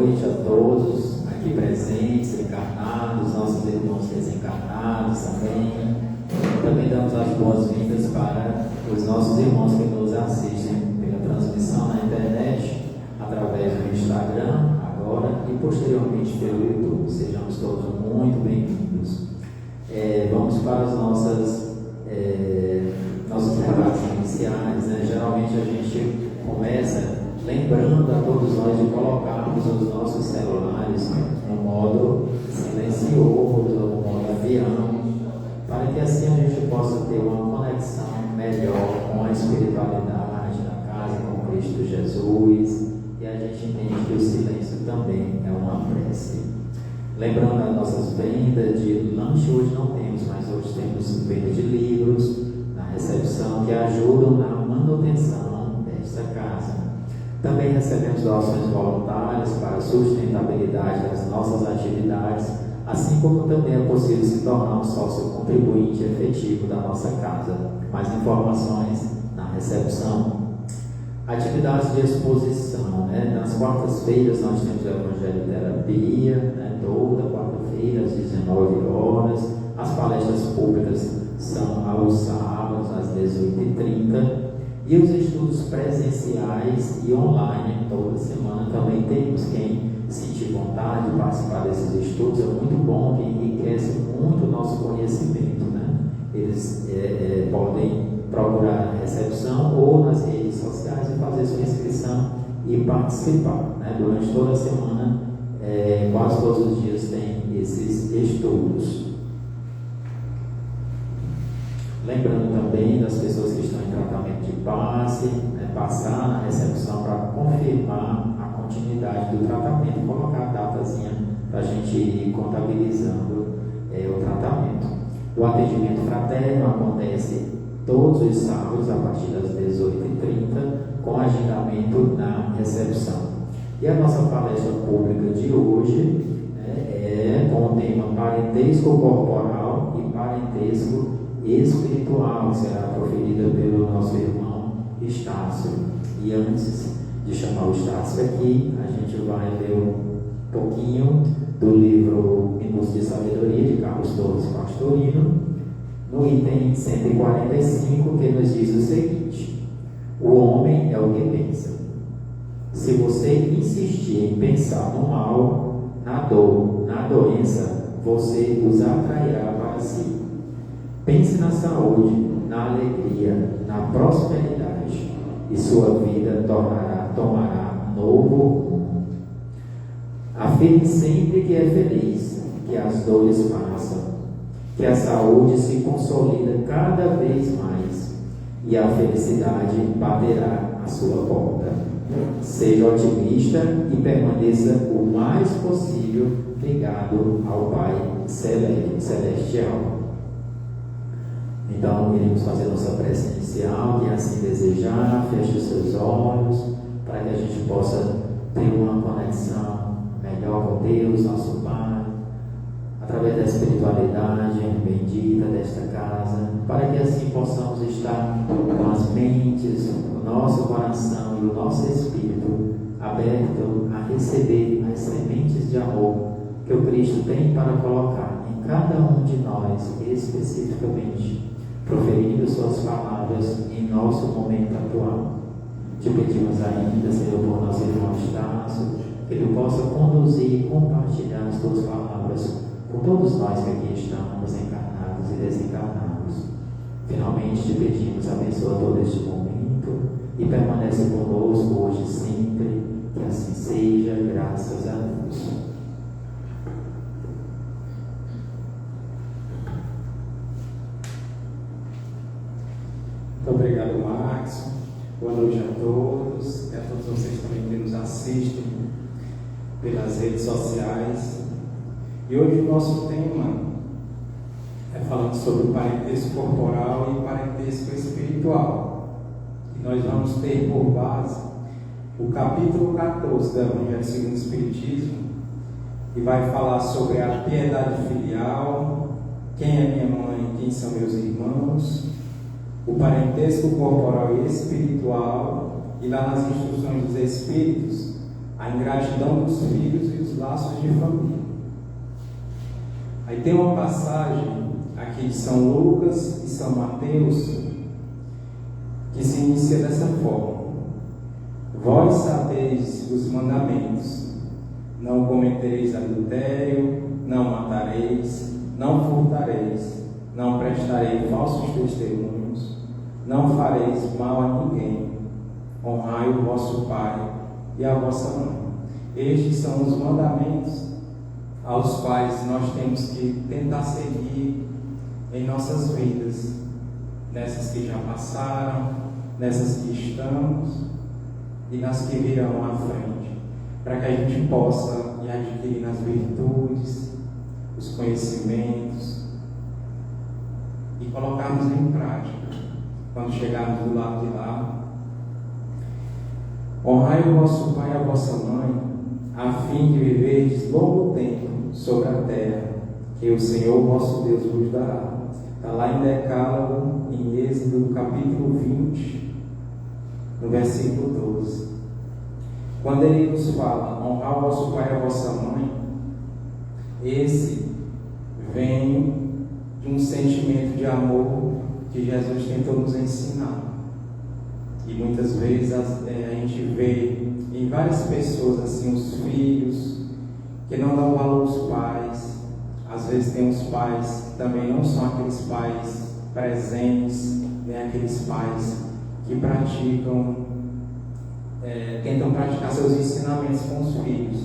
noite a todos aqui presentes, encarnados, nossos irmãos desencarnados também. Também damos as boas-vindas para os nossos irmãos que nos assistem pela transmissão na internet, através do Instagram agora e posteriormente pelo YouTube. Sejamos todos muito bem-vindos. Vamos para os nossos relatos iniciais, né? Geralmente a gente começa lembrando a todos nós de colocarmos os nossos celulares no modo silencioso, no modo avião, para que assim a gente possa ter uma conexão melhor com a espiritualidade da casa, com Cristo Jesus, e a gente entende que o silêncio também é uma prece. Lembrando as nossas vendas de lanche, hoje não temos, mas hoje temos venda de livros na recepção que ajudam na manutenção desta casa. Também recebemos doações voluntárias para a sustentabilidade das nossas atividades, assim como também é possível se tornar um sócio contribuinte efetivo da nossa casa. Mais informações na recepção. Atividades de exposição, né? Nas quartas-feiras nós temos o Evangelho Terapia, né? Toda quarta-feira às 19 horas. As palestras públicas são aos sábados às 18h30. E os estudos presenciais e online toda semana também temos. Quem sentir vontade de participar desses estudos é muito bom, que enriquece muito o nosso conhecimento, né? Eles podem procurar a recepção ou nas redes sociais e fazer sua inscrição e participar, né? Durante toda a semana, quase todos os dias tem esses estudos. Lembrando também das pessoas que estão em tratamento de passe, né, passar na recepção para confirmar a continuidade do tratamento, colocar a datazinha para a gente ir contabilizando o tratamento. O atendimento fraterno acontece todos os sábados a partir das 18h30, com agendamento na recepção. E a nossa palestra pública de hoje é com o tema Parentesco Corporal e Parentesco Espiritual, que será proferida pelo nosso irmão Estácio. E antes de chamar o Estácio aqui, a gente vai ler um pouquinho do livro Minutos de Sabedoria, de Carlos Torres Pastorino, no item 145, que nos diz o seguinte: o homem é o que pensa. Se você insistir em pensar no mal, na dor, na doença, você os atrairá para si. Pense na saúde, na alegria, na prosperidade, e sua vida tomará novo rumo. Afirme sempre que é feliz, que as dores passam, que a saúde se consolida cada vez mais e a felicidade baterá à sua porta. Seja otimista e permaneça o mais possível ligado ao Pai Celestial. Então, iremos fazer nossa prece inicial. Quem assim desejar, feche os seus olhos, para que a gente possa ter uma conexão melhor com Deus, nosso Pai, através da espiritualidade bendita desta casa, para que assim possamos estar com as mentes, o nosso coração e o nosso espírito aberto a receber as sementes de amor que o Cristo tem para colocar em cada um de nós especificamente, proferindo suas palavras em nosso momento atual. Te pedimos ainda, Senhor, por nosso irmão Estácio, que Ele possa conduzir e compartilhar as tuas palavras com todos nós que aqui estamos, encarnados e desencarnados. Finalmente te pedimos, abençoa todo este momento e permanece conosco hoje e sempre, que assim seja, graças a Deus. Muito obrigado, Marcos. Boa noite a todos e a todos vocês também que nos assistem pelas redes sociais. E hoje o nosso tema é falando sobre o parentesco corporal e o parentesco espiritual. E nós vamos ter por base o capítulo 14 do Evangelho segundo o Espiritismo, que vai falar sobre a piedade filial, quem é minha mãe, quem são meus irmãos, o parentesco corporal e espiritual, e lá nas instruções dos Espíritos a ingratidão dos filhos e os laços de família. Aí tem uma passagem aqui de São Lucas e São Mateus que se inicia dessa forma: vós sabeis os mandamentos: não cometereis adultério, não matareis, não furtareis, não prestareis falsos testemunhos, não fareis mal a ninguém, honrai o vosso pai e a vossa mãe. Estes são os mandamentos aos quais nós temos que tentar seguir em nossas vidas, nessas que já passaram, nessas que estamos e nas que virão à frente, para que a gente possa ir adquirindo as virtudes, os conhecimentos e colocarmos em prática quando chegarmos do lado de lá. Honrai o vosso pai e a vossa mãe, a fim de viverdes longo tempo sobre a terra, que o Senhor vosso Deus vos dará. Está lá em Decálogo, em Êxodo, capítulo 20, no versículo 12. Quando ele nos fala, honrar o vosso pai e a vossa mãe, esse vem de um sentimento de amor que Jesus tentou nos ensinar. E muitas vezes a gente vê em várias pessoas assim, os filhos que não dão valor aos pais. Às vezes tem os pais que também não são aqueles pais presentes, nem aqueles pais que tentam praticar seus ensinamentos com os filhos.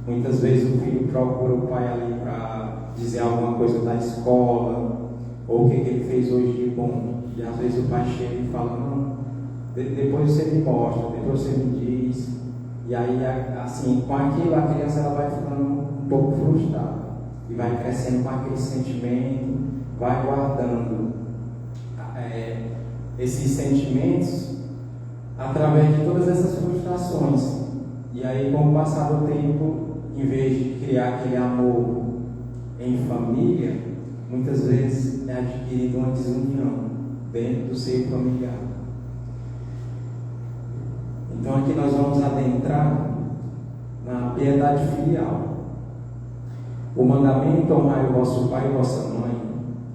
Muitas vezes o filho procura o pai ali para dizer alguma coisa da escola, ou o que ele fez hoje de bom, e às vezes o pai chega e fala: não, depois você me mostra, depois você me diz. E aí, assim, com aquilo a criança ela vai ficando um pouco frustrada e vai crescendo com aquele sentimento, vai guardando esses sentimentos através de todas essas frustrações. E aí, com o passar do tempo, em vez de criar aquele amor em família, muitas vezes é adquirido uma desunião dentro do seio familiar. Então aqui nós vamos adentrar na piedade filial. O mandamento honrai o vosso pai e vossa mãe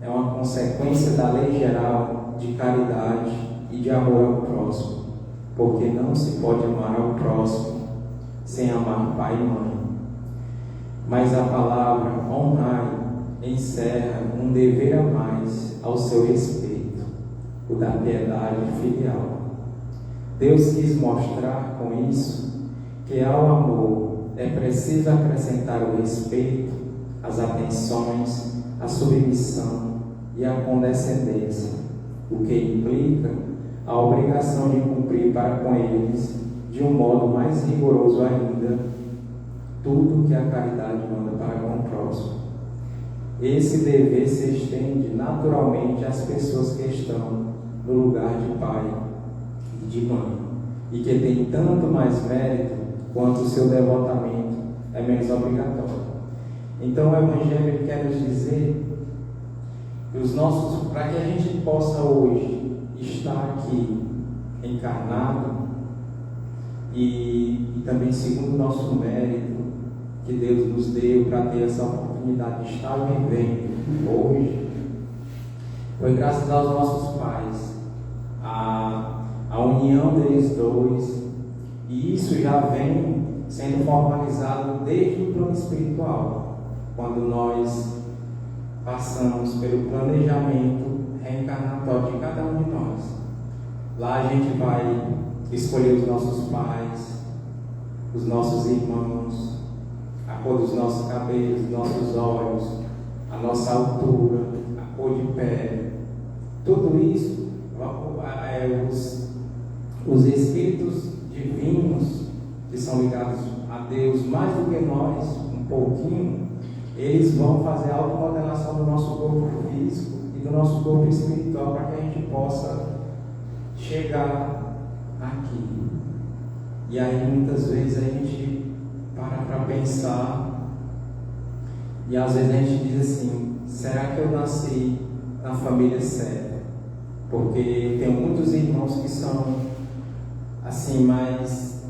é uma consequência da lei geral de caridade e de amor ao próximo, porque não se pode amar ao próximo sem amar pai e mãe. Mas a palavra honrai encerra um dever a mais ao seu respeito, o da piedade filial. Deus quis mostrar com isso que ao amor é preciso acrescentar o respeito, as atenções, a submissão e a condescendência, o que implica a obrigação de cumprir para com eles, de um modo mais rigoroso ainda, tudo que a caridade manda para com o próximo. Esse dever se estende naturalmente às pessoas que estão no lugar de pai e de mãe, e que tem tanto mais mérito quanto o seu devotamento é menos obrigatório. Então o Evangelho quer nos dizer que para que a gente possa hoje estar aqui encarnado e também segundo o nosso mérito que Deus nos deu para ter essa oportunidade de estar vivendo hoje, foi graças aos nossos pais, a união deles dois, e isso já vem sendo formalizado desde o plano espiritual, quando nós passamos pelo planejamento reencarnatório de cada um de nós. Lá a gente vai escolher os nossos pais, os nossos irmãos, a cor dos nossos cabelos, dos nossos olhos, a nossa altura, a cor de pele. Tudo isso, os espíritos divinos que são ligados a Deus mais do que nós, um pouquinho, eles vão fazer a automodelação do nosso corpo físico e do nosso corpo espiritual para que a gente possa chegar aqui. E aí muitas vezes a gente para pensar e às vezes a gente diz assim: será que eu nasci na família certa? Porque tem muitos irmãos que são assim mais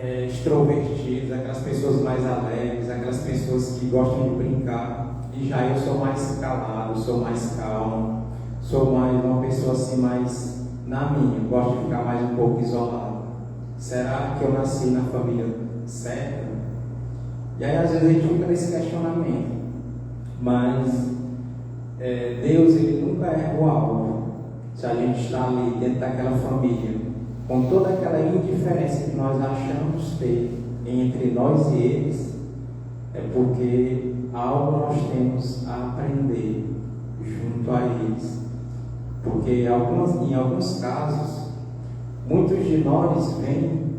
extrovertidos, aquelas pessoas mais alegres, aquelas pessoas que gostam de brincar. E já eu sou mais calado, sou mais calmo, sou mais uma pessoa assim mais na minha, gosto de ficar mais um pouco isolado. Será que eu nasci na família certa? E aí às vezes a gente fica nesse questionamento. Mas Deus, ele nunca erra o alvo. Se a gente está ali dentro daquela família, com toda aquela indiferença que nós achamos ter entre nós e eles, é porque algo nós temos a aprender junto a eles. Porque em alguns casos, muitos de nós vêm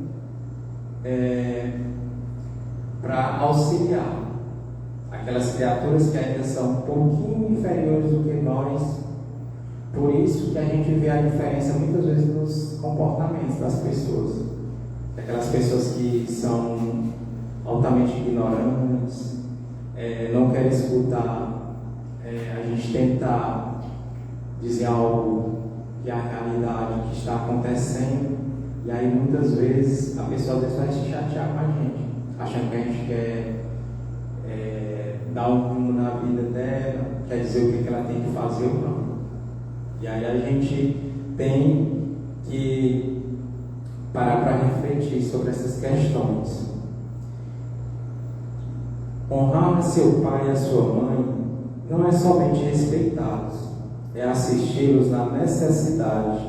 para auxiliar aquelas criaturas que ainda são um pouquinho inferiores do que nós. Por isso que a gente vê a diferença muitas vezes nos comportamentos das pessoas. Aquelas pessoas que são altamente ignorantes, não querem escutar, a gente tentar dizer algo que é a realidade que está acontecendo, e aí muitas vezes a pessoa às vezes vai se chatear com a gente, achando que a gente quer dar um rumo na vida dela, quer dizer o que ela tem que fazer ou não. E aí a gente tem que parar para refletir sobre essas questões. Honrar a seu pai e a sua mãe não é somente respeitá-los, é assisti-los na necessidade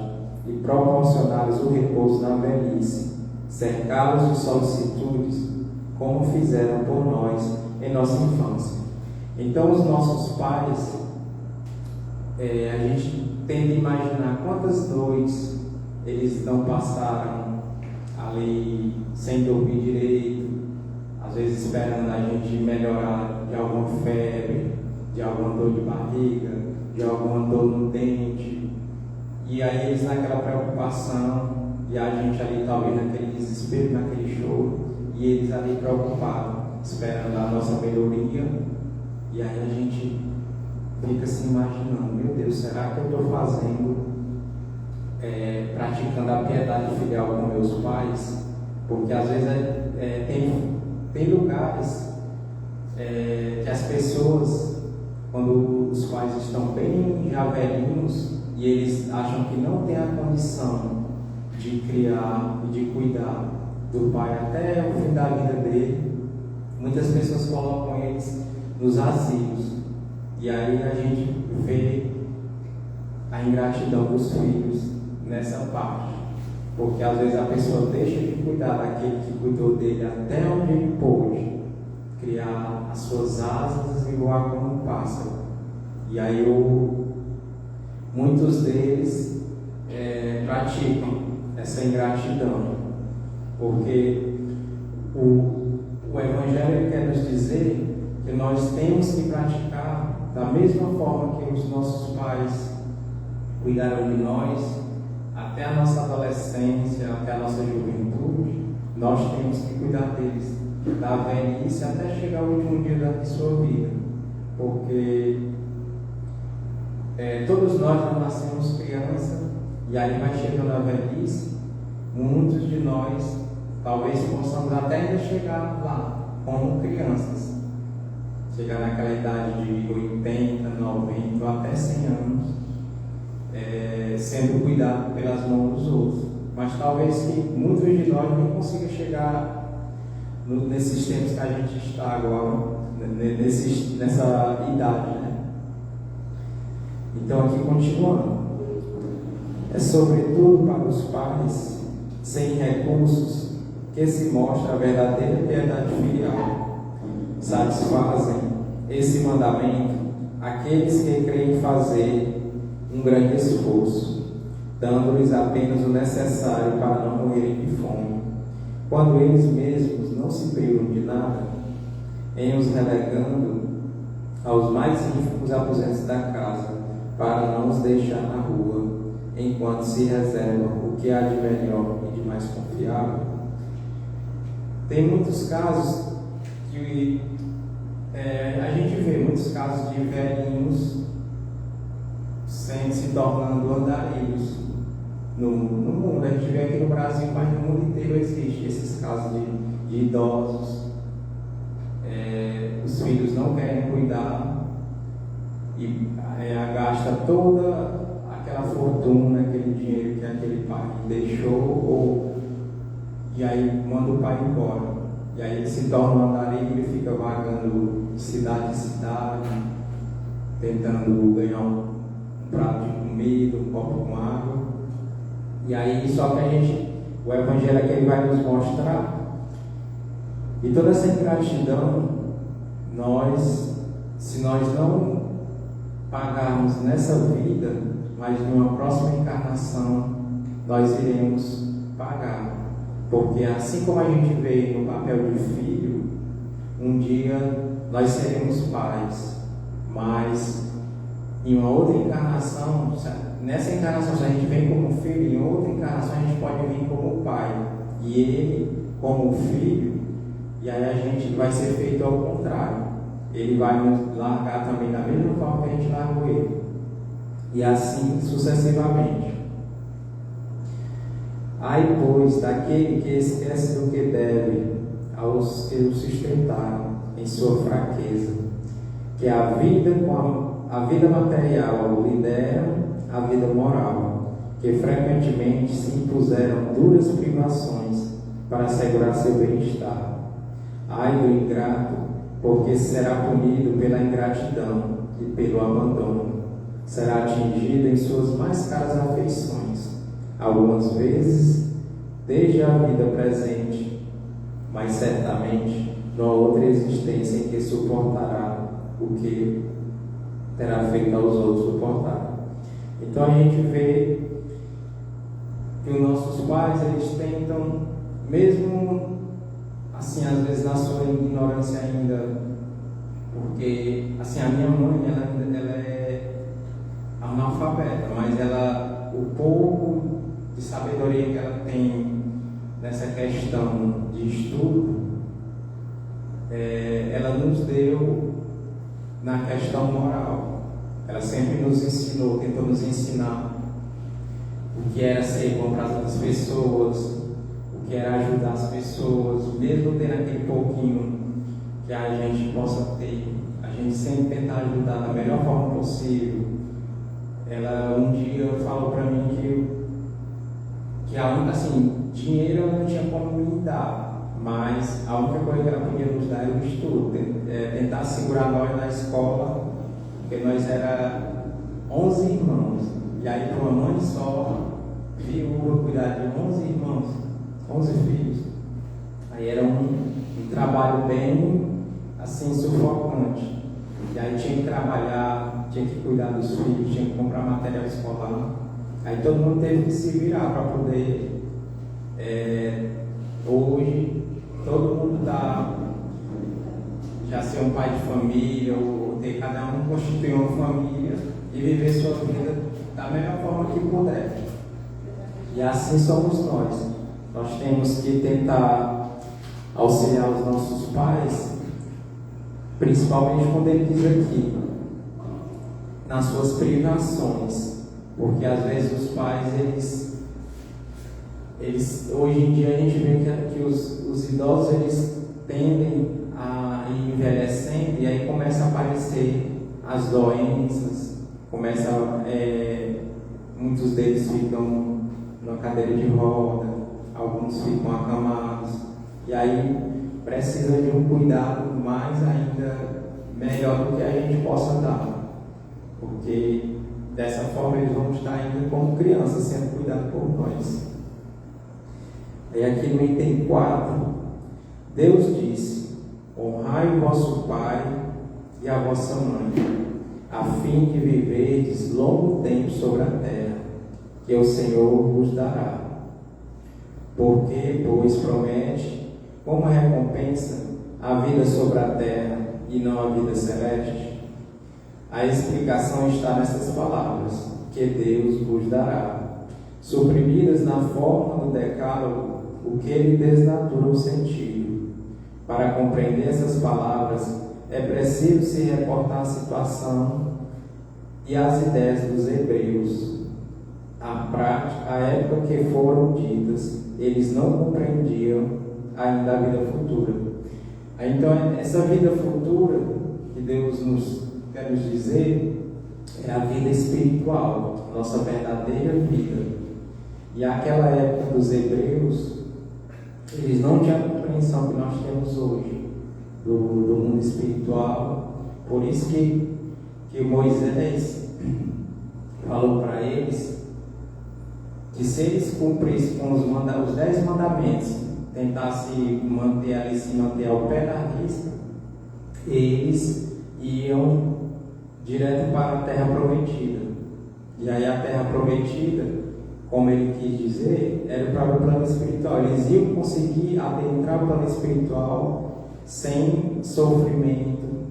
e proporcionar-lhes o repouso na velhice, cercá-los de solicitudes, como fizeram por nós em nossa infância. Então, os nossos pais, a gente tende a imaginar quantas noites eles não passaram ali sem dormir direito, às vezes esperando a gente melhorar de alguma febre, de alguma dor de barriga, de alguma dor no dente, e aí eles naquela preocupação, e a gente ali talvez naquele desespero, naquele choro, e eles ali preocupados, esperando a nossa melhoria, e aí a gente fica se imaginando, meu Deus, será que eu estou fazendo, praticando a piedade filial com meus pais? Porque às vezes tem lugares que as pessoas, quando os pais estão bem já velhinhos, e eles acham que não tem a condição de criar e de cuidar do pai até o fim da vida dele, muitas pessoas colocam eles nos asilos. E aí a gente vê a ingratidão dos filhos nessa parte. Porque às vezes a pessoa deixa de cuidar daquele que cuidou dele até onde ele pôde, criar as suas asas e voar como um pássaro. E aí muitos deles praticam essa ingratidão. Porque o Evangelho quer nos dizer que nós temos que praticar da mesma forma que os nossos pais cuidaram de nós até a nossa adolescência, até a nossa juventude. Nós temos que cuidar deles da velhice até chegar ao último dia da sua vida, porque todos nós nascemos criança, e aí vai chegando a velhice, muitos de nós talvez possamos até ainda chegar lá como crianças, chegar naquela idade de 80, 90 ou até 100 anos, sendo cuidado pelas mãos dos outros. Mas talvez que muitos de nós não consigam chegar nesses tempos que a gente está agora, nessa idade, né? Então, aqui continuando, é sobretudo para os pais sem recursos que se mostra a verdadeira piedade filial. Satisfazem esse mandamento aqueles que creem fazer um grande esforço, dando-lhes apenas o necessário para não morrerem de fome, quando eles mesmos não se privam de nada, em os relegando aos mais ínfimos aposentos da casa, para não os deixar na rua, enquanto se reservam o que há de melhor e de mais confiável. Tem muitos casos que a gente vê muitos casos de velhinhos se tornando andarilhos, no mundo. A gente vê aqui no Brasil, mas no mundo inteiro existe esses casos de idosos. Os filhos não querem cuidar e gasta toda aquela fortuna, aquele dinheiro que aquele pai deixou, e aí manda o pai embora. E aí ele se torna um andarilho, ele fica vagando de cidade em cidade, tentando ganhar um prato de comida, um copo com água. E aí, só que o Evangelho é que ele vai nos mostrar. E toda essa ingratidão, se nós não pagarmos nessa vida, mas numa próxima encarnação, nós iremos pagar. Porque assim como a gente veio no papel de filho, um dia nós seremos pais. Mas em uma outra encarnação, nessa encarnação, se a gente vem como filho, em outra encarnação a gente pode vir como pai. E ele, como filho, e aí a gente vai ser feito ao contrário. Ele vai nos largar também da mesma forma que a gente largou ele. E assim sucessivamente. Ai, pois, daquele que esquece do que deve aos que o sustentaram em sua fraqueza, que a vida material lideram a vida moral, que frequentemente se impuseram duras privações para assegurar seu bem-estar. Ai do ingrato, porque será punido pela ingratidão e pelo abandono, será atingido em suas mais caras afeições, algumas vezes desde a vida presente, mas certamente numa outra existência em que suportará o que terá feito aos outros suportar. Então a gente vê que os nossos pais, eles tentam, mesmo assim, às vezes na sua ignorância ainda, porque assim, a minha mãe, ela é analfabeta, mas o pouco de sabedoria que ela tem nessa questão de estudo, ela nos deu na questão moral. Ela sempre nos ensinou, tentou nos ensinar o que era ser bom para as outras pessoas, o que era ajudar as pessoas, mesmo tendo aquele pouquinho que a gente possa ter, a gente sempre tentar ajudar da melhor forma possível. Ela um dia falou para mim que assim, dinheiro ela não tinha como me dar, mas a única coisa que ela podia nos dar era o estudo, tentar segurar nós na escola, porque nós era 11 irmãos, e aí para uma mãe só, viúva, cuidar de 11 irmãos, 11 filhos, aí era um trabalho bem assim sufocante, e aí tinha que trabalhar, tinha que cuidar dos filhos, tinha que comprar material escolar, aí todo mundo teve que se virar para poder, hoje todo mundo já ser um pai de família, ou ter cada um constituir uma família e viver sua vida da melhor forma que puder. E assim somos nós. Nós temos que tentar auxiliar os nossos pais, principalmente quando ele diz aqui, nas suas privações, porque às vezes os pais, eles hoje em dia a gente vê que os idosos, eles tendem a ir envelhecendo, e aí começa a aparecer as doenças, muitos deles ficam numa cadeira de roda, alguns ficam acamados, e aí precisa de um cuidado mais ainda melhor do que a gente possa dar, porque dessa forma eles vão estar ainda como crianças sendo cuidados por nós. E aqui no item 4, Deus disse: honrai o vosso pai e a vossa mãe, a fim de viverdes longo tempo sobre a terra, que o Senhor vos dará. Porque, pois, promete, como recompensa, a vida sobre a terra e não a vida celeste? A explicação está nessas palavras, que Deus vos dará, suprimidas na forma do decálogo, o que lhe desnatura o sentido. Para compreender essas palavras, é preciso se reportar à situação e às ideias dos hebreus, a época que foram ditas, eles não compreendiam ainda a vida futura. Então, essa vida futura que Deus quer nos dizer é a vida espiritual, nossa verdadeira vida. E aquela época dos hebreus, eles não tinham a compreensão que nós temos hoje do mundo espiritual. Por isso que Moisés falou para eles que se eles cumprissem com os 10 mandamentos, tentassem se manter ao pé da risca, eles iam direto para a terra prometida. E aí a terra prometida, como ele quis dizer, era para o plano espiritual. Eles iam conseguir adentrar o plano espiritual sem sofrimento,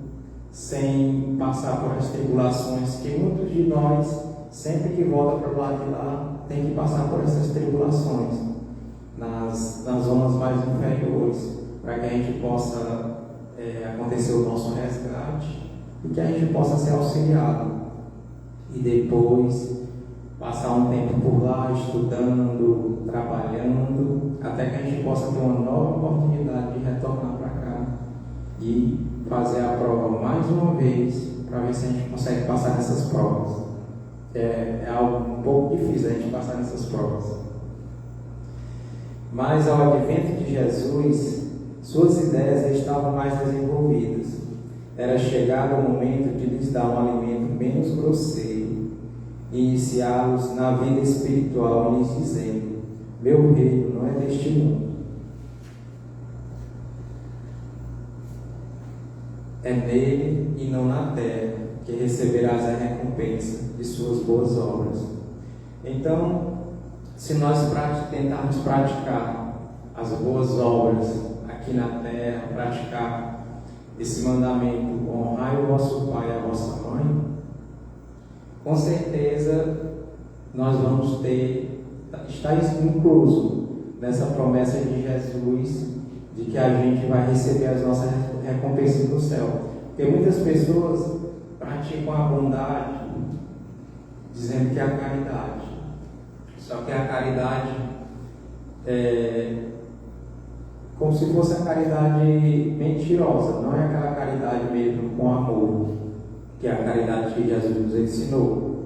sem passar por as tribulações, que muitos de nós, sempre que volta para o lado de lá, tem que passar por essas tribulações nas zonas mais inferiores, para que a gente possa acontecer o nosso resgate e que a gente possa ser auxiliado e depois passar um tempo por lá estudando, trabalhando, até que a gente possa ter uma nova oportunidade de retornar para cá e fazer a prova mais uma vez, para ver se a gente consegue passar nessas provas. É algo um pouco difícil a gente passar nessas provas. Mas ao advento de Jesus, suas ideias estavam mais desenvolvidas. Era chegado o momento de lhes dar um alimento menos grosseiro e iniciá-los na vida espiritual, lhes dizendo: meu reino não é deste mundo. É nele e não na terra que receberás a recompensa de suas boas obras. Então, se nós tentarmos praticar as boas obras aqui na terra, praticar esse mandamento, honrai o vosso pai e a vossa mãe, com certeza nós vamos está incluso nessa promessa de Jesus, de que a gente vai receber as nossas recompensas no céu. Porque muitas pessoas praticam a bondade dizendo que é a caridade. Só que a caridade é como se fosse a caridade mentirosa, não é aquela caridade mesmo com amor, que é a caridade que Jesus nos ensinou.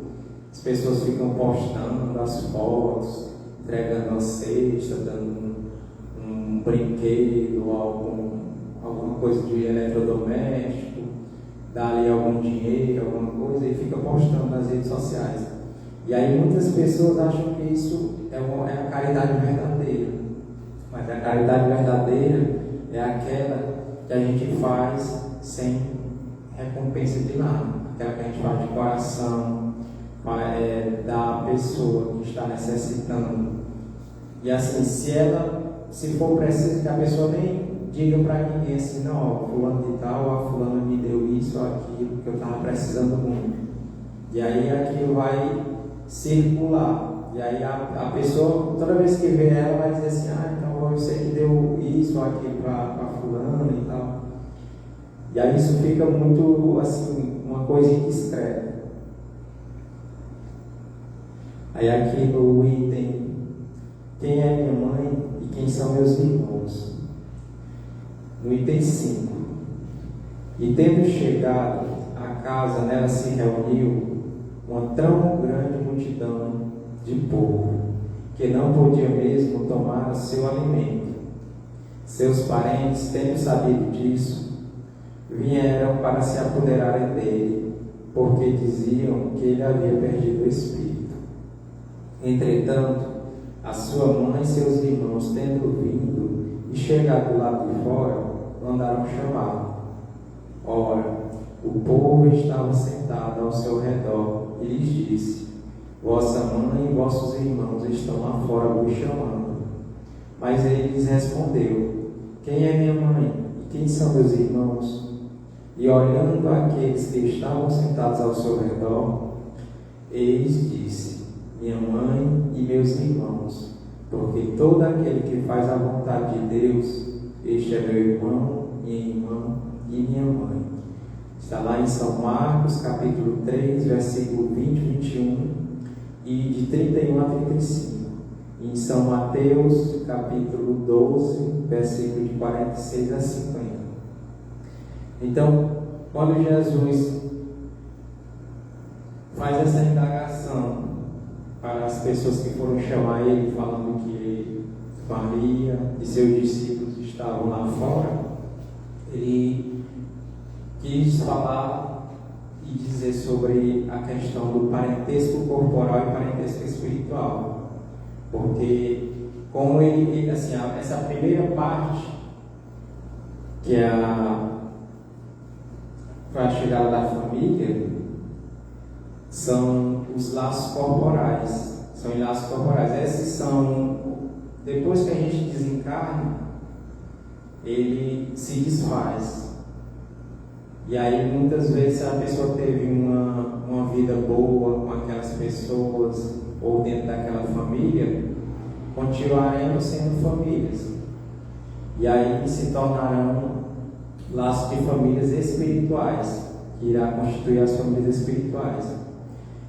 As pessoas ficam postando as fotos, entregando a cesta, dando um brinquedo, alguma coisa de eletrodoméstico, dá ali algum dinheiro, alguma coisa, e fica postando nas redes sociais. E aí muitas pessoas acham que isso é a caridade verdadeira. Mas a caridade verdadeira é aquela que a gente faz sem recompensa de nada. Aquela que a gente faz de coração, da pessoa que está necessitando. E assim, se for preciso, que a pessoa nem diga para ninguém assim: não, fulano de tal, a fulana me deu isso ou aquilo que eu estava precisando muito. E aí aquilo vai circular. E aí a pessoa, toda vez que vê ela, vai dizer assim: então eu sei que deu isso ou aquilo para fulano e tal. E aí isso fica muito assim, uma coisa indiscreta. Aí aqui no item: quem é minha mãe e quem são meus irmãos? No item 5: e tendo chegado à casa, nela se reuniu uma tão grande multidão de povo, que não podia mesmo tomar o seu alimento. Seus parentes, tendo sabido disso, vieram para se apoderarem dele, porque diziam que ele havia perdido o espírito. Entretanto, a sua mãe e seus irmãos, tendo vindo e chegado do lado de fora, mandaram chamá-lo. Ora, o povo estava sentado ao seu redor e lhes disse: vossa mãe e vossos irmãos estão lá fora vos chamando. Mas ele lhes respondeu: quem é minha mãe e quem são meus irmãos? E olhando aqueles que estavam sentados ao seu redor, eles disse: minha mãe e meus irmãos, porque todo aquele que faz a vontade de Deus, este é meu irmão, minha irmã e minha mãe. Está lá em São Marcos, capítulo 3, versículo 20 e 21. e de 31 a 35. Em São Mateus, capítulo 12, versículo de 46 a 50. Então, quando Jesus faz essa indagação para as pessoas que foram chamar ele, falando que Maria e seus discípulos estavam lá fora, ele quis falar e dizer sobre a questão do parentesco corporal e parentesco espiritual, porque como ele assim, essa primeira parte, que é a chegada da família, são os laços corporais. São laços corporais. Esses são, depois que a gente desencarna, ele se desfaz. E aí muitas vezes a pessoa teve uma vida boa com aquelas pessoas, ou dentro daquela família, continuaremos sendo famílias. E aí se tornarão laços de famílias espirituais, que irá constituir as famílias espirituais.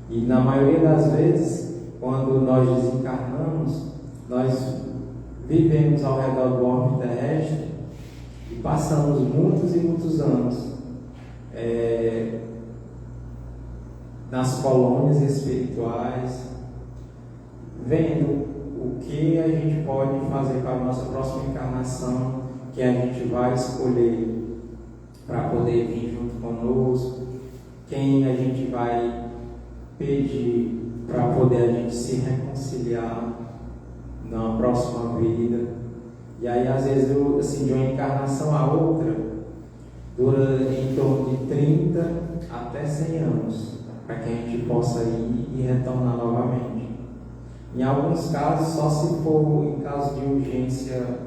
E na maioria das vezes, quando nós desencarnamos, nós vivemos ao redor do orbe terrestre e passamos muitos e muitos anos nas colônias espirituais, vendo o que a gente pode fazer para a nossa próxima encarnação, que a gente vai escolher para poder vir junto conosco, quem a gente vai pedir para poder a gente se reconciliar na próxima vida. E aí às vezes de uma encarnação a outra dura em torno de 30 até 100 anos, para que a gente possa ir e retornar novamente. Em alguns casos, só se for em caso de urgência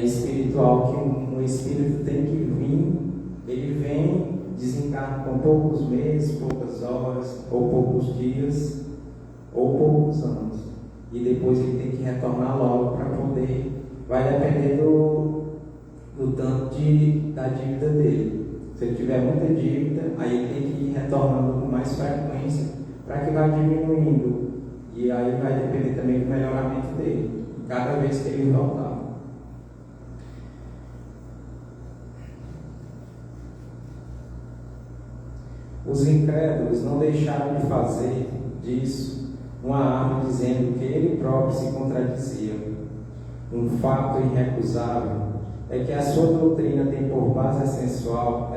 espiritual, que um espírito tem que vir, ele vem, desencarna com poucos meses, poucas horas, ou poucos dias, ou poucos anos, e depois ele tem que retornar logo para poder, vai depender do tanto da dívida dele. Se ele tiver muita dívida, aí ele tem que ir retornando com mais frequência para que vá diminuindo, e aí vai depender também do melhoramento dele, cada vez que ele voltar. Os incrédulos não deixaram de fazer disso uma arma, dizendo que ele próprio se contradizia. Um fato irrecusável é que a sua doutrina tem por base essencial,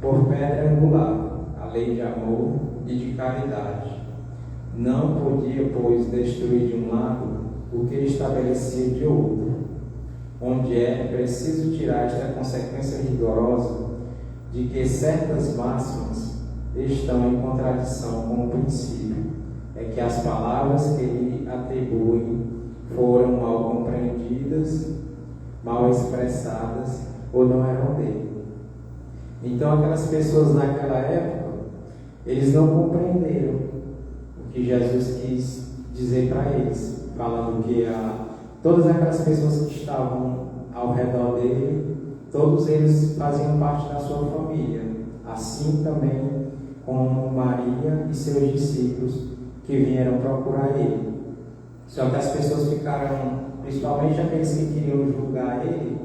por pedra angular, a lei de amor e de caridade. Não podia, pois, destruir de um lado o que estabelecia de outro, onde é preciso tirar esta consequência rigorosa de que certas máximas estão em contradição com o princípio, é que as palavras que lhe atribuem foram mal compreendidas, mal expressadas ou não eram dele. Então aquelas pessoas naquela época, eles não compreenderam o que Jesus quis dizer para eles, falando que todas aquelas pessoas que estavam ao redor dele, todos eles faziam parte da sua família, assim também como Maria e seus discípulos que vieram procurar ele. Só que as pessoas ficaram, principalmente aqueles que queriam julgar ele,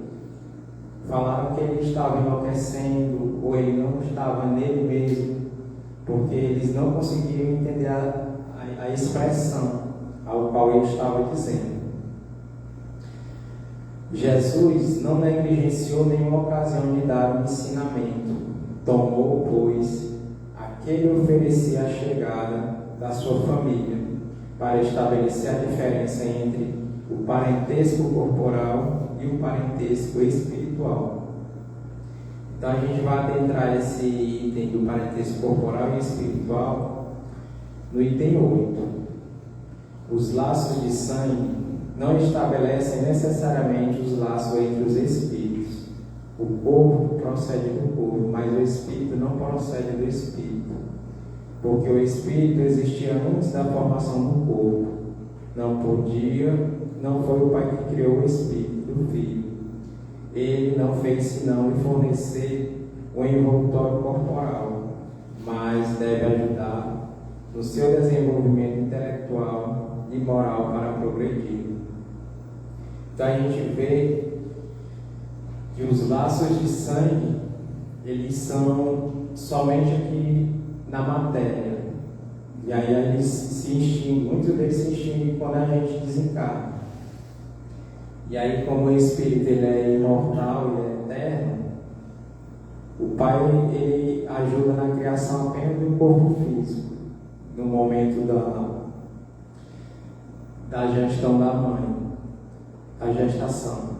falaram que ele estava enlouquecendo ou ele não estava nele mesmo, porque eles não conseguiam entender a expressão ao qual ele estava dizendo. Jesus não negligenciou nenhuma ocasião de dar um ensinamento. Tomou, pois, aquele oferecia a chegada da sua família, para estabelecer a diferença entre o parentesco corporal e o parentesco espiritual. Então a gente vai adentrar esse item do parentesco corporal e espiritual no item 8. Os laços de sangue não estabelecem necessariamente os laços entre os espíritos. O corpo procede do corpo, mas o espírito não procede do espírito, porque o espírito existia antes da formação do corpo. Não foi o Pai que criou o espírito do Filho. Ele não fez senão lhe fornecer o envoltório corporal, mas deve ajudar no seu desenvolvimento intelectual e moral para progredir. Então a gente vê que os laços de sangue, eles são somente aqui na matéria. E aí eles se extinguem, muitos deles se extinguem quando a gente desencarna. E aí, como o Espírito ele é imortal e é eterno, o Pai ele ajuda na criação apenas do corpo físico, no momento da gestão da mãe, a gestação.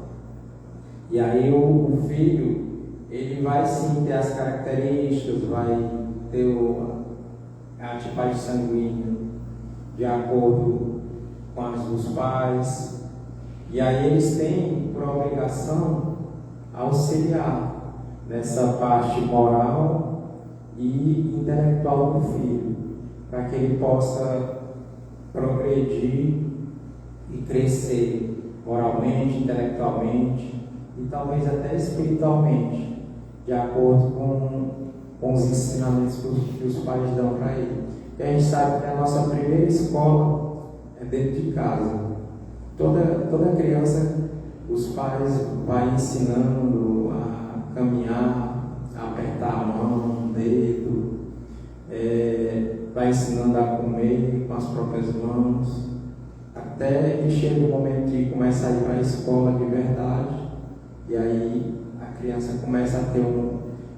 E aí o filho, ele vai sim ter as características, vai ter a tipagem sanguínea de acordo com as dos pais. E aí eles têm por obrigação auxiliar nessa parte moral e intelectual do filho, para que ele possa progredir e crescer moralmente, intelectualmente e talvez até espiritualmente, de acordo com os ensinamentos que os pais dão para ele. E a gente sabe que a nossa primeira escola é dentro de casa. Toda criança, os pais vão ensinando a caminhar, a apertar a mão, o dedo, vai ensinando a comer com as próprias mãos, até que chega o momento de começar a ir para a escola de verdade, e aí a criança começa a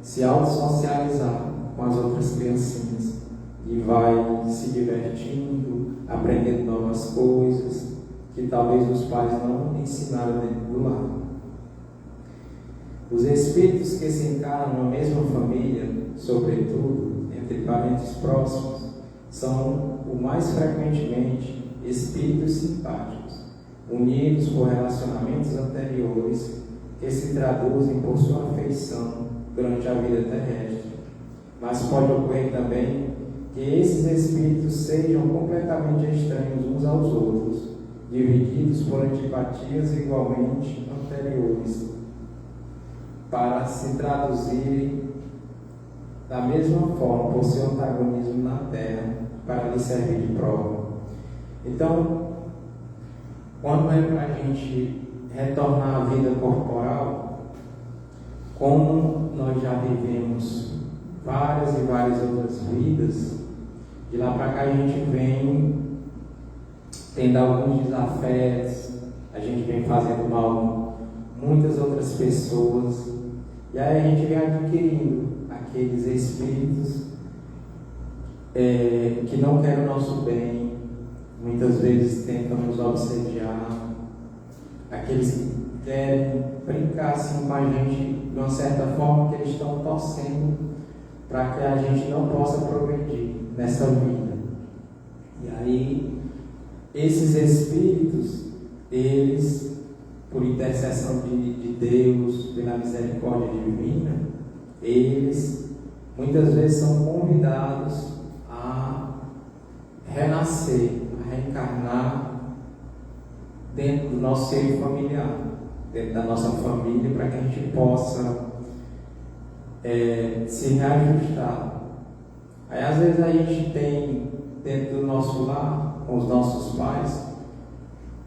se autossocializar com as outras criancinhas, e vai se divertindo, aprendendo novas coisas, que talvez os pais não ensinaram dentro do lar. Os espíritos que se encarnam na mesma família, sobretudo entre parentes próximos, são o mais frequentemente espíritos simpáticos, unidos por relacionamentos anteriores que se traduzem por sua afeição durante a vida terrestre. Mas pode ocorrer também que esses espíritos sejam completamente estranhos uns aos outros, divididos por antipatias igualmente anteriores, para se traduzirem da mesma forma por seu antagonismo na Terra, para lhe servir de prova. Então, quando é para a gente retornar à vida corporal, como nós já vivemos várias e várias outras vidas, de lá para cá a gente vem tendo alguns desafetos, a gente vem fazendo mal a muitas outras pessoas, e aí a gente vem adquirindo aqueles espíritos que não querem o nosso bem, muitas vezes tentam nos obsediar, aqueles que querem brincar assim com a gente de uma certa forma, que eles estão torcendo para que a gente não possa progredir nessa vida. E aí esses espíritos, eles, por intercessão de Deus, pela misericórdia divina, eles muitas vezes são convidados a renascer, a reencarnar dentro do nosso seio familiar, dentro da nossa família, para que a gente possa se reajustar. Aí às vezes a gente tem dentro do nosso lar, com os nossos pais,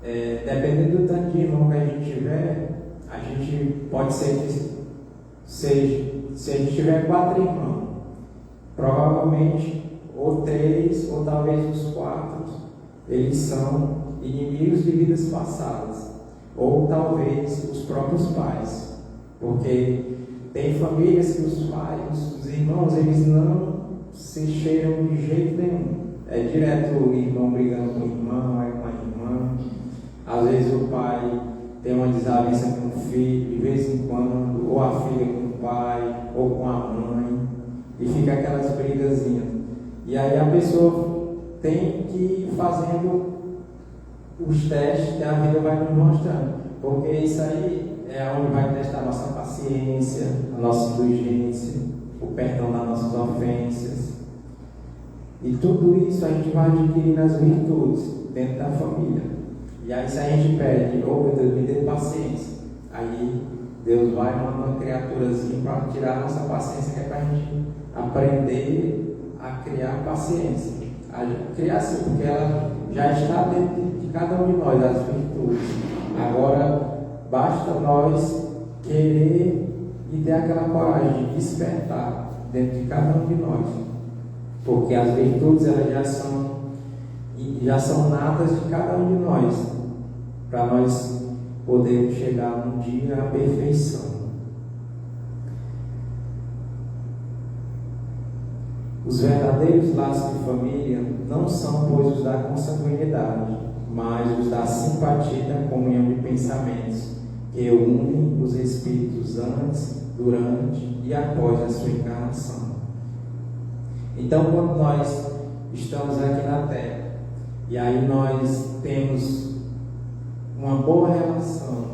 dependendo do tanto de irmão que a gente tiver, a gente pode ser que seja, se a gente tiver 4 irmãos, provavelmente ou 3 ou talvez os 4, eles são inimigos de vidas passadas, ou talvez os próprios pais, porque tem famílias que os pais, os irmãos, eles não se cheiram de jeito nenhum. É direto o irmão brigando com o irmão, com a irmã. Às vezes o pai tem uma desavença com o filho, de vez em quando, ou a filha com o pai, ou com a mãe, e fica aquelas brigazinhas. E aí a pessoa tem que ir fazendo os testes que a vida vai nos mostrando, porque isso aí é onde vai testar a nossa paciência, a nossa indulgência, o perdão das nossas ofensas. E tudo isso a gente vai adquirindo as virtudes dentro da família. E aí se a gente pede, meu Deus, me dê paciência, aí Deus vai mandar uma criaturazinha para tirar a nossa paciência, que é para a gente aprender a criar paciência. criar assim, porque ela já está dentro de cada um de nós, as virtudes. Agora, basta nós querer e ter aquela coragem de despertar dentro de cada um de nós. Porque as virtudes elas já são natas de cada um de nós, para nós podermos chegar um dia à perfeição. Os verdadeiros laços de família não são, pois, os da consanguinidade, mas os da simpatia e da comunhão de pensamentos, que unem os espíritos antes, durante e após a sua encarnação. Então, quando nós estamos aqui na Terra, e aí nós temos uma boa relação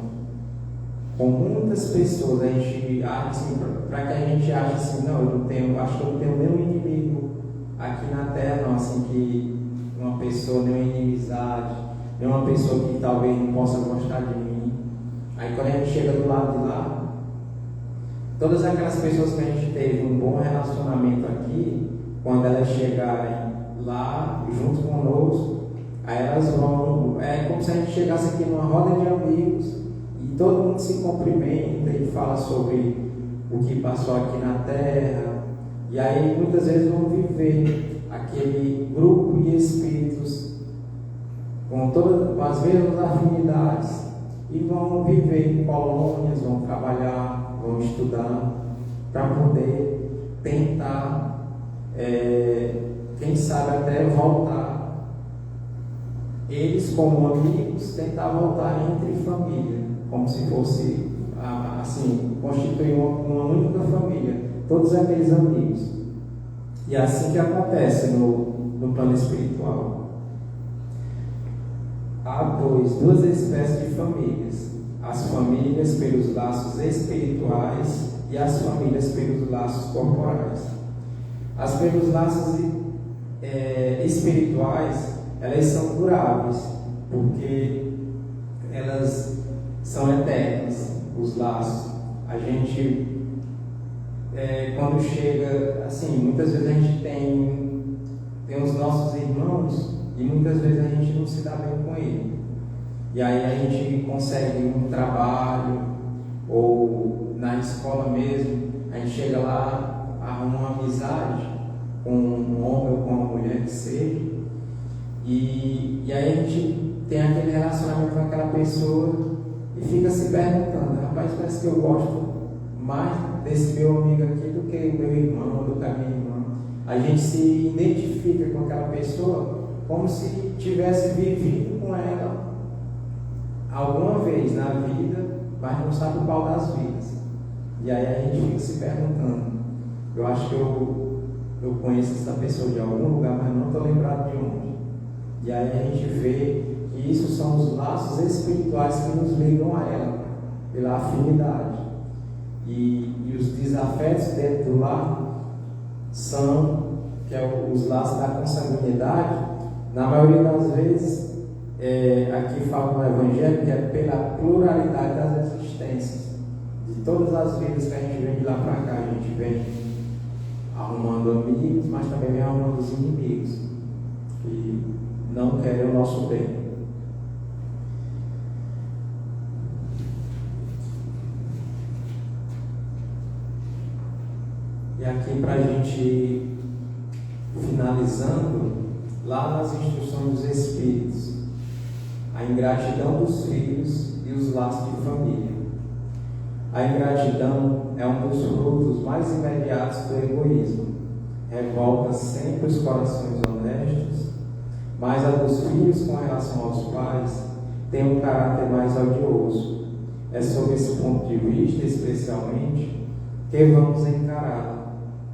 com muitas pessoas, a gente acha assim, para que a gente ache assim, não, acho que eu não tenho nenhum inimigo aqui na Terra, não, assim, que uma pessoa, nenhuma inimizade, nenhuma pessoa que talvez não possa gostar de mim. Aí quando a gente chega do lado de lá, todas aquelas pessoas que a gente teve um bom relacionamento aqui, quando elas chegarem lá junto conosco, aí elas vão, é como se a gente chegasse aqui numa roda de amigos e todo mundo se cumprimenta e fala sobre o que passou aqui na Terra, e aí muitas vezes vão viver aquele grupo de espíritos com todas as mesmas afinidades e vão viver em colônias, vão trabalhar, vão estudar para poder tentar, quem sabe até voltar, eles como amigos, tentar voltar entre família, como se fosse assim, constituir uma única família, todos aqueles amigos. E é assim que acontece no plano espiritual. Há duas espécies de famílias: as famílias pelos laços espirituais e as famílias pelos laços corporais. As pelos laços espirituais, elas são duráveis, porque elas são eternas, os laços. A gente, quando chega, assim, muitas vezes a gente tem os nossos irmãos e muitas vezes a gente não se dá bem com ele. E aí a gente consegue um trabalho ou na escola mesmo, a gente chega lá, arruma uma amizade com um homem ou com uma mulher que seja, e aí a gente tem aquele relacionamento com aquela pessoa e fica se perguntando: rapaz, parece que eu gosto mais desse meu amigo aqui do que o meu irmão, do que a minha irmã. A gente se identifica com aquela pessoa como se tivesse vivido com ela alguma vez na vida, mas não sabe qual das vidas. E aí a gente fica se perguntando: eu acho que eu conheço essa pessoa de algum lugar, mas não estou lembrado de onde. E aí a gente vê que isso são os laços espirituais que nos ligam a ela, pela afinidade. E os desafetos dentro do lar são, que é os laços da consanguinidade, na maioria das vezes, aqui fala no Evangelho que é pela pluralidade das existências, de todas as vidas que a gente vem de lá para cá. A gente vem arrumando amigos, mas também vem arrumando os inimigos que não querem o nosso bem. E aqui, para a gente ir finalizando, lá nas instruções dos Espíritos, a ingratidão dos filhos e os laços de família. A ingratidão é um dos frutos mais imediatos do egoísmo. Revolta sempre os corações honestos, mas a dos filhos com relação aos pais tem um caráter mais odioso. É sob esse ponto de vista, especialmente, que vamos encará-la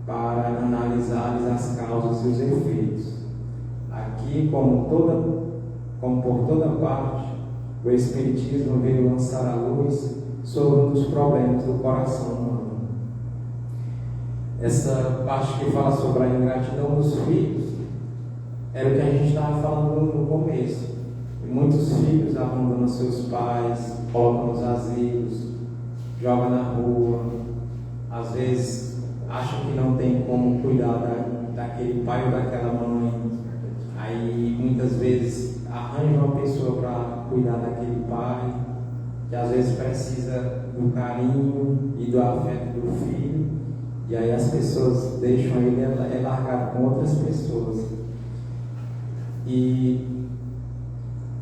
para analisar as causas e os efeitos. Aqui, como por toda parte, o Espiritismo veio lançar a luz sobre um dos problemas do coração humano. Essa parte que fala sobre a ingratidão dos filhos era o que a gente estava falando no começo. E muitos filhos abandonam seus pais, colocam nos asilos, jogam na rua, às vezes acham que não tem como cuidar daquele pai ou daquela mãe Aí muitas vezes arranja uma pessoa para cuidar daquele pai, que às vezes precisa do carinho e do afeto do filho, e aí as pessoas deixam ele largar com outras pessoas. E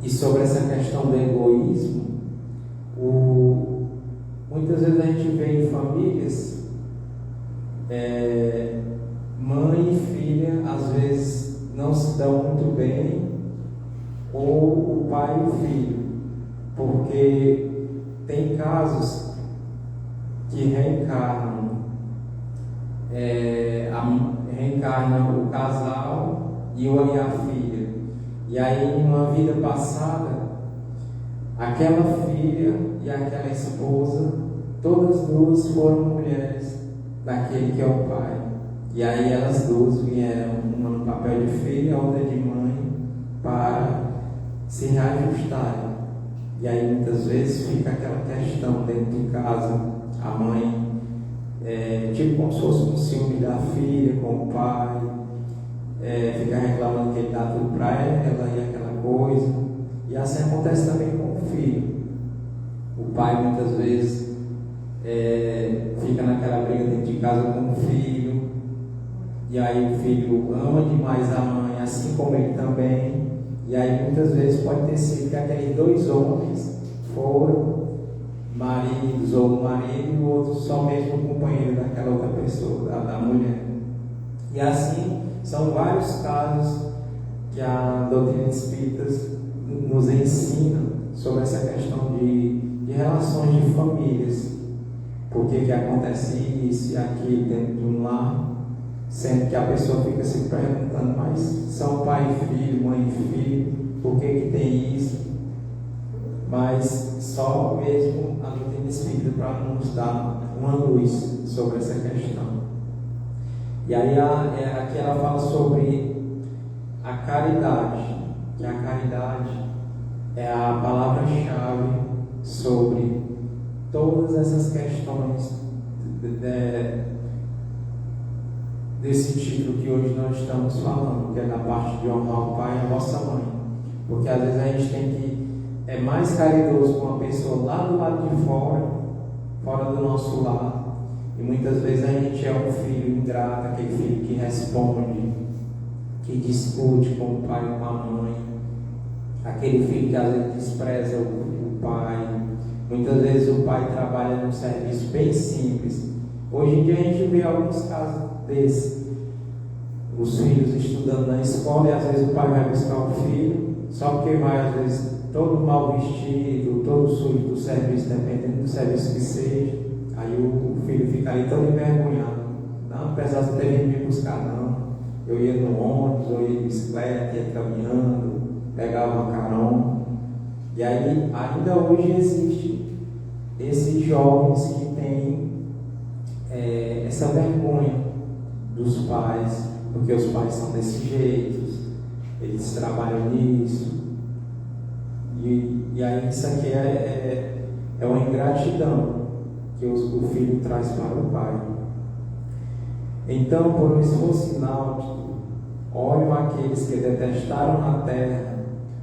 sobre essa questão do egoísmo, muitas vezes a gente vê em famílias, mãe e filha às vezes não se dão muito bem, ou o pai e o filho, porque tem casos que reencarnam o casal e a filha, e aí em uma vida passada aquela filha e aquela esposa, todas duas foram mulheres daquele que é o pai, e aí elas duas vieram, uma no papel de filha, a outra de mãe, para se reajustarem. E aí muitas vezes fica aquela questão dentro de casa, a mãe tipo como se fosse um ciúme da filha com o pai, fica reclamando que ele dá tudo para ela e aquela coisa. E assim acontece também com o filho. O pai muitas vezes fica naquela briga dentro de casa com o filho, e aí o filho ama demais a mãe, assim como ele também. E aí muitas vezes pode ter sido que aqueles dois homens foram maridos, ou o marido e o outro só mesmo o companheiro daquela outra pessoa, da mulher. E assim são vários casos que a doutrina espírita nos ensina sobre essa questão de relações de famílias. Por que acontece isso e aquilo dentro de um lar, sendo que a pessoa fica se perguntando, mas são pai e filho, mãe e filho, por que tem isso? Mas só mesmo a doutrina espírita para nos dar uma luz sobre essa questão. E aí aqui ela fala sobre a caridade, que a caridade é a palavra-chave sobre todas essas questões desse título que hoje nós estamos falando, que é da parte de honrar o pai e a vossa mãe. Porque às vezes a gente tem que mais caridoso com uma pessoa lá do lado de fora do nosso lar, e muitas vezes a gente é um filho ingrato, aquele filho que responde, que discute com o pai e com a mãe, aquele filho que às vezes despreza o pai. Muitas vezes o pai trabalha num serviço bem simples. Hoje em dia a gente vê alguns casos desses, os filhos estudando na escola, e às vezes o pai vai buscar o filho, só porque vai às vezes todo mal vestido, todo sujo do serviço, dependendo do serviço que seja. Aí o filho fica ali todo envergonhado. Não, apesar de ter vindo me buscar, não. Eu ia no ônibus, eu ia de bicicleta, ia caminhando, pegava uma carona. E aí ainda hoje existe esses jovens que têm essa vergonha dos pais, porque os pais são desse jeito, eles trabalham nisso. E aí isso aqui é uma ingratidão que o filho traz para o pai. Então, por um esforço ináudito, olham aqueles que detestaram na terra,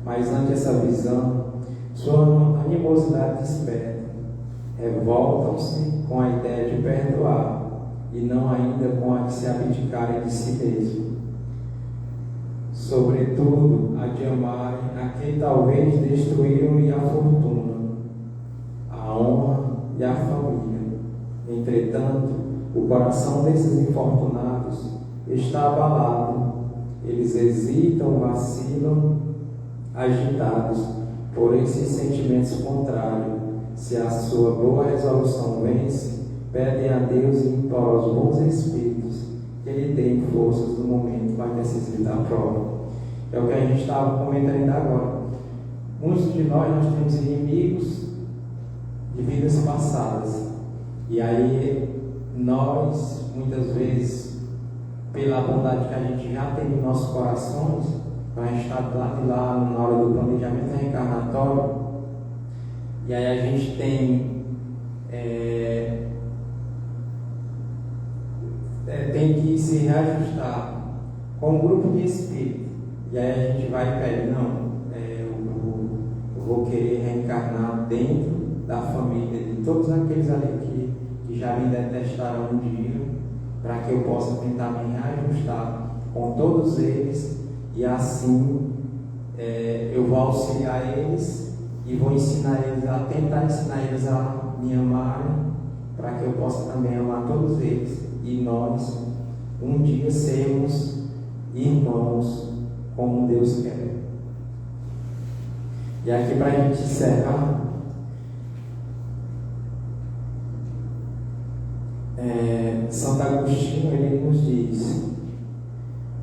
mas ante essa visão, sua animosidade desperta, revoltam-se com a ideia de perdoar, e não ainda com a de se abdicarem de si mesmo. Sobretudo, a de amarem a quem talvez destruíram-lhe a fortuna, a honra e a família. Entretanto, o coração desses infortunados está abalado. Eles hesitam, vacilam, agitados por esses sentimentos contrários. Se a sua boa resolução vence, pedem a Deus e imploram aos bons espíritos que lhe deem forças no momento mais decisivo da prova. É o que a gente estava comentando ainda agora. Muitos de nós temos inimigos de vidas passadas. E aí nós, muitas vezes, pela bondade que a gente já tem nos nossos corações, a gente está lá de lá na hora do planejamento reencarnatório, e aí a gente tem tem que se reajustar com um grupo de espíritos E aí a gente vai e pede, não, eu vou querer reencarnar dentro da família de todos aqueles ali que já me detestaram um dia, para que eu possa tentar me reajustar com todos eles, e assim eu vou auxiliar eles e vou ensinar eles a tentar ensinar eles a me amarem, para que eu possa também amar todos eles, e nós um dia sermos irmãos como Deus quer. E aqui, para a gente encerrar, Santo Agostinho, ele nos diz: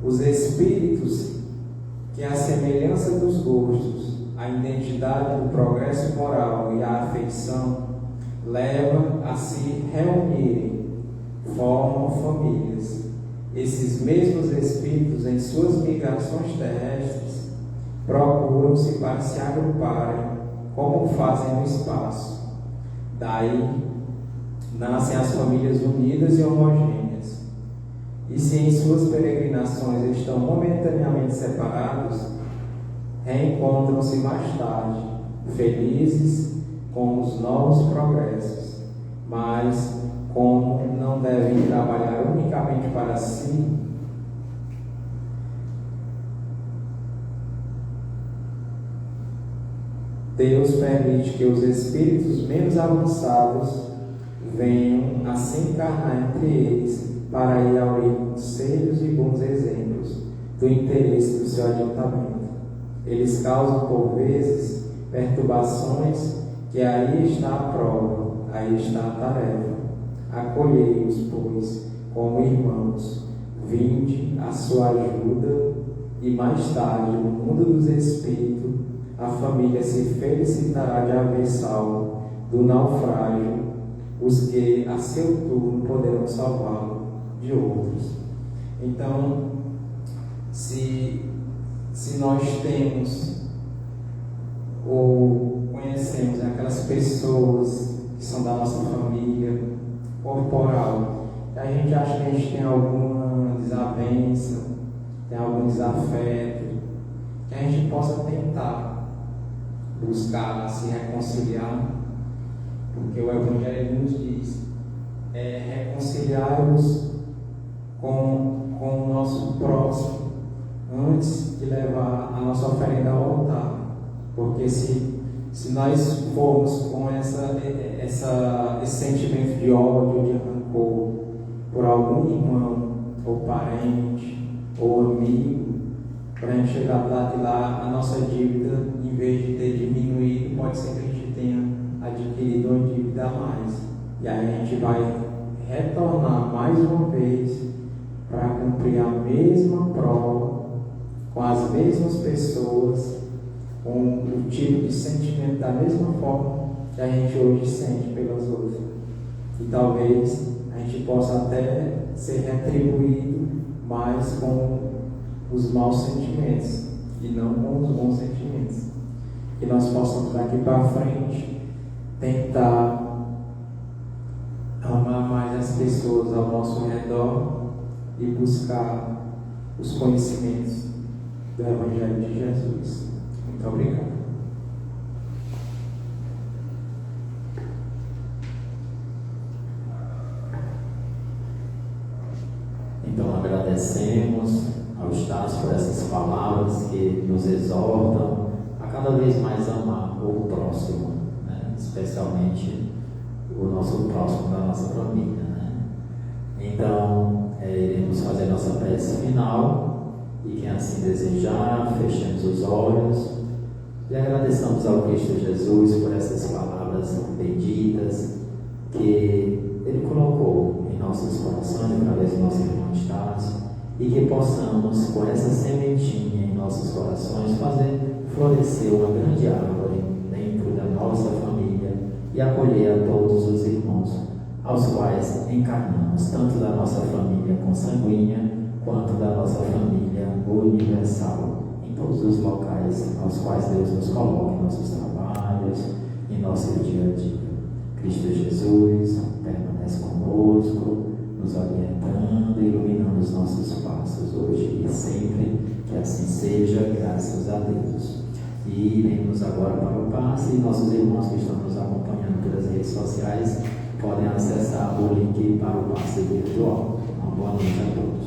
os espíritos que a semelhança dos gostos, a identidade do progresso moral e a afeição levam a se reunirem, formam famílias. Esses mesmos espíritos, em suas migrações terrestres, procuram-se para se agruparem, como fazem no espaço. Daí nascem as famílias unidas e homogêneas. E se em suas peregrinações estão momentaneamente separados, reencontram-se mais tarde, felizes com os novos progressos. Mas, como não devem trabalhar unicamente para si, Deus permite que os espíritos menos avançados venham a se encarnar entre eles, para ir ao conselhos e bons exemplos do interesse do seu adiantamento. Eles causam, por vezes, perturbações, que aí está a prova, aí está a tarefa. Acolhei-os, pois, como irmãos, vinde à sua ajuda, e mais tarde, no mundo dos espíritos, a família se felicitará de haver salvo do naufrágio os que a seu turno poderão salvá-lo de outros. Então, se nós temos ou conhecemos aquelas pessoas que são da nossa família corporal, e a gente acha que a gente tem alguma desavença, tem algum desafeto, que a gente possa tentar buscar se reconciliar, porque o Evangelho nos diz reconciliar-nos com o nosso próximo antes de levar a nossa oferenda ao altar, porque se nós formos com esse sentimento de ódio, de rancor por algum irmão ou parente ou amigo, para a gente chegar lá de lá, a nossa dívida, em vez de ter diminuído, pode ser que a gente tenha adquirido uma dívida a mais, e aí a gente vai retornar mais uma vez para cumprir a mesma prova, com as mesmas pessoas, com o tipo de sentimento da mesma forma que a gente hoje sente pelas outras. E talvez a gente possa até ser retribuído mais com os maus sentimentos e não com os bons sentimentos. Que nós possamos daqui para frente tentar amar mais as pessoas ao nosso redor e buscar os conhecimentos do Evangelho de Jesus. Muito obrigado. Então agradecemos aos Tasso por essas palavras que nos exortam a cada vez mais amar o próximo, né? Especialmente o nosso próximo da nossa família, né? Então, iremos fazer nossa prece final, e quem assim desejar, fechemos os olhos e agradeçamos ao Cristo Jesus por essas palavras benditas que Ele colocou em nossos corações através do nosso irmão Estácio, e que possamos, com essa sementinha em nossos corações, fazer florescer uma grande árvore dentro da nossa família e acolher a todos os irmãos aos quais encarnamos, tanto da nossa família consanguínea quanto da nossa família universal, em todos os locais aos quais Deus nos coloca em nossos trabalhos, em nosso dia a dia. Cristo Jesus permanece conosco, nos orientando e iluminando os nossos passos hoje e sempre. Que assim seja. Graças a Deus. E iremos agora para o passe. Nossos irmãos que estão nos acompanhando pelas redes sociais podem acessar o link para o passe virtual. Uma boa noite a todos.